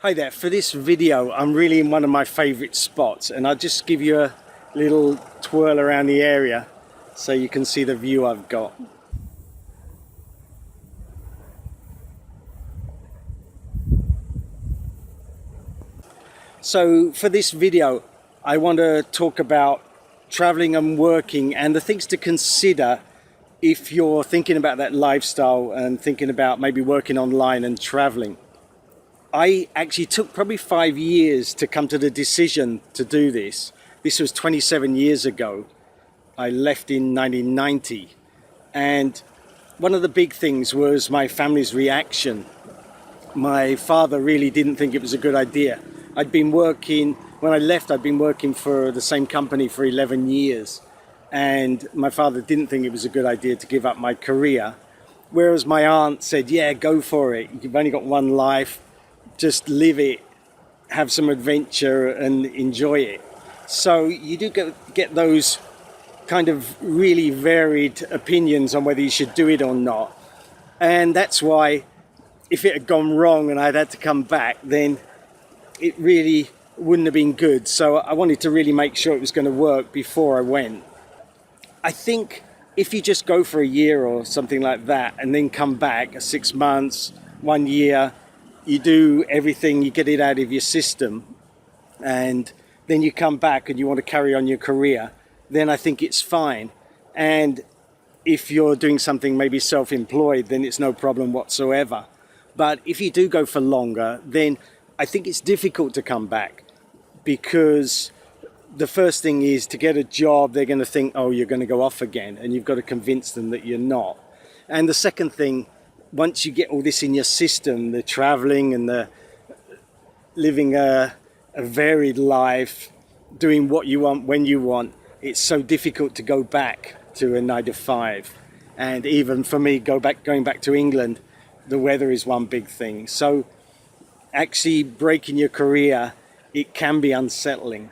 Hi there, for this video I'm really in one of my favourite spots and I'll just give you a little twirl around the area so you can see the view I've got. So for this video I want to talk about travelling and working and the things to consider if you're thinking about that lifestyle and thinking about maybe working online and travelling. I actually took probably 5 years to come to the decision to do this. This was 27 years ago. I left in 1990. And one of the big things was my family's reaction. My father really didn't think it was a good idea. When I left, I'd been working for the same company for 11 years. And my father didn't think it was a good idea to give up my career. Whereas my aunt said, yeah, go for it. You've only got one life. Just live it, have some adventure and enjoy it. So you do get those kind of really varied opinions on whether you should do it or not. And that's why if it had gone wrong and I'd had to come back, then it really wouldn't have been good. So I wanted to really make sure it was going to work before I went. I think if you just go for a year or something like that and then come back 6 months, 1 year, you do everything, you get it out of your system, and then you come back and you want to carry on your career, then I think it's fine. And if you're doing something maybe self-employed, then it's no problem whatsoever. But if you do go for longer, then I think it's difficult to come back, because the first thing is to get a job, they're going to think, oh, you're going to go off again, and you've got to convince them that you're not. And the second thing, once you get all this in your system, the traveling and the living a varied life, doing what you want when you want, it's so difficult to go back to a 9 to 5. And even for me, going back to England, the weather is one big thing. So actually breaking your career, it can be unsettling.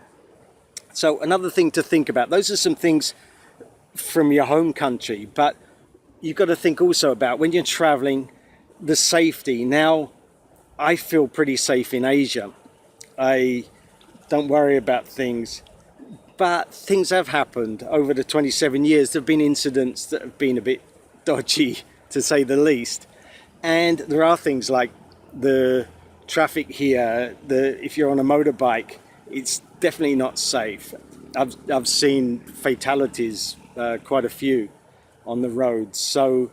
So another thing to think about, those are some things from your home country, but you've got to think also about when you're traveling, the safety. Now, I feel pretty safe in Asia. I don't worry about things, but things have happened over the 27 years. There have been incidents that have been a bit dodgy, to say the least. And there are things like the traffic here, if you're on a motorbike, it's definitely not safe. I've seen fatalities, quite a few, on the roads. So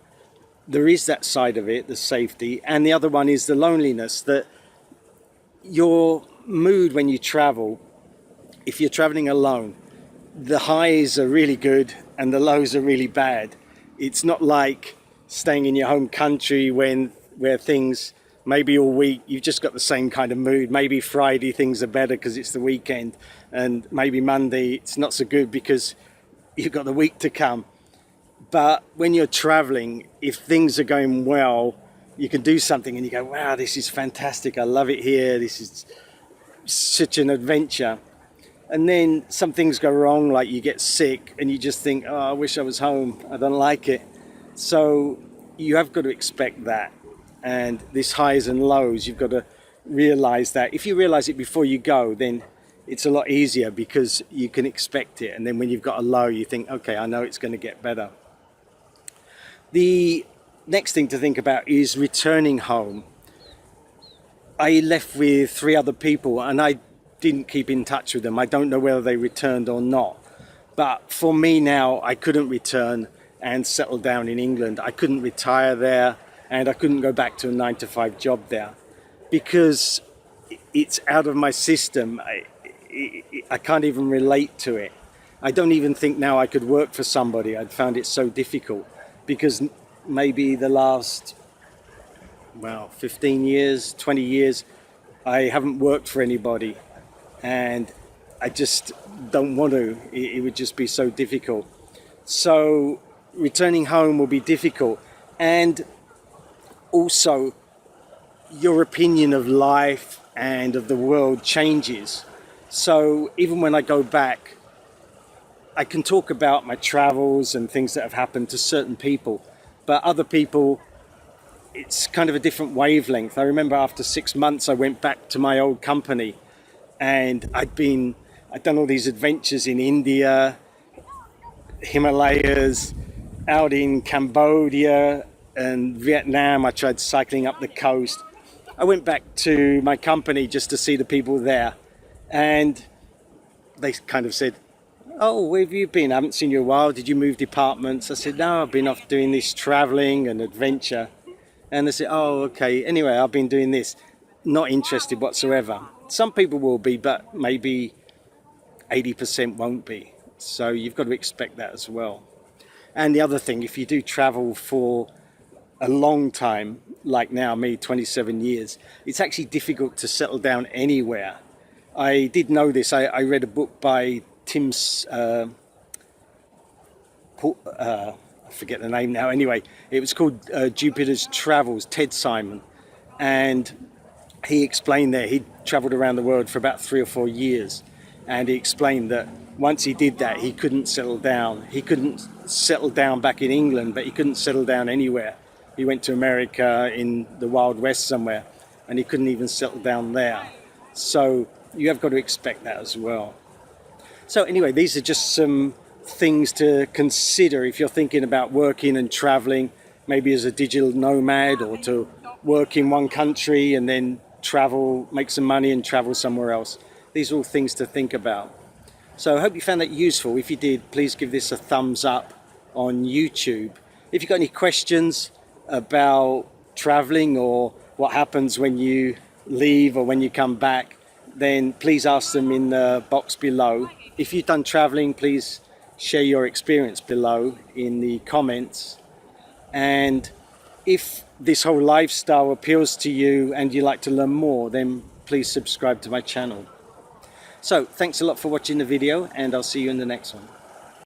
there is that side of it, the safety. And the other one is the loneliness, that your mood when you travel, if you're traveling alone, the highs are really good and the lows are really bad. It's not like staying in your home country where things, maybe all week, you've just got the same kind of mood. Maybe Friday things are better because it's the weekend, and maybe Monday it's not so good because you've got the week to come. But when you're traveling, if things are going well, you can do something and you go, wow, this is fantastic. I love it here. This is such an adventure. And then some things go wrong, like you get sick and you just think, oh, I wish I was home. I don't like it. So you have got to expect that. And this highs and lows, you've got to realize that. If you realize it before you go, then it's a lot easier because you can expect it. And then when you've got a low, you think, okay, I know it's going to get better. The next thing to think about is returning home. I left with 3 other people and I didn't keep in touch with them. I don't know whether they returned or not. But for me now, I couldn't return and settle down in England. I couldn't retire there and I couldn't go back to a 9 to 5 job there because it's out of my system. I can't even relate to it. I don't even think now I could work for somebody. I'd found it so difficult. Because maybe the last, 15 years, 20 years, I haven't worked for anybody. And I just don't want to. It would just be so difficult. So returning home will be difficult. And also, your opinion of life and of the world changes. So even when I go back, I can talk about my travels and things that have happened to certain people, but other people it's kind of a different wavelength. I remember after 6 months I went back to my old company, and I'd done all these adventures in India, Himalayas, out in Cambodia and Vietnam. I tried cycling up the coast. I went back to my company just to see the people there, and they kind of said, "Oh, where have you been? I haven't seen you in a while. Did you move departments?" I said, "No, I've been off doing this traveling and adventure." And they said, "Oh, okay. Anyway, I've been doing this." Not interested whatsoever. Some people will be, but maybe 80% won't be. So you've got to expect that as well. And the other thing, if you do travel for a long time, like now, me, 27 years, it's actually difficult to settle down anywhere. I did know this. I read a book by I forget the name now. Anyway, it was called Jupiter's Travels, Ted Simon. And he explained there, he'd traveled around the world for about 3 or 4 years. And he explained that once he did that, he couldn't settle down. He couldn't settle down back in England, but he couldn't settle down anywhere. He went to America in the Wild West somewhere, and he couldn't even settle down there. So you have got to expect that as well. So anyway, these are just some things to consider if you're thinking about working and traveling, maybe as a digital nomad, or to work in one country and then travel, make some money and travel somewhere else. These are all things to think about. So I hope you found that useful. If you did, please give this a thumbs up on YouTube. If you've got any questions about traveling or what happens when you leave or when you come back, then please ask them in the box below. If you've done traveling, please share your experience below in the comments. And if this whole lifestyle appeals to you and you'd like to learn more, then please subscribe to my channel. So thanks a lot for watching the video, and I'll see you in the next one.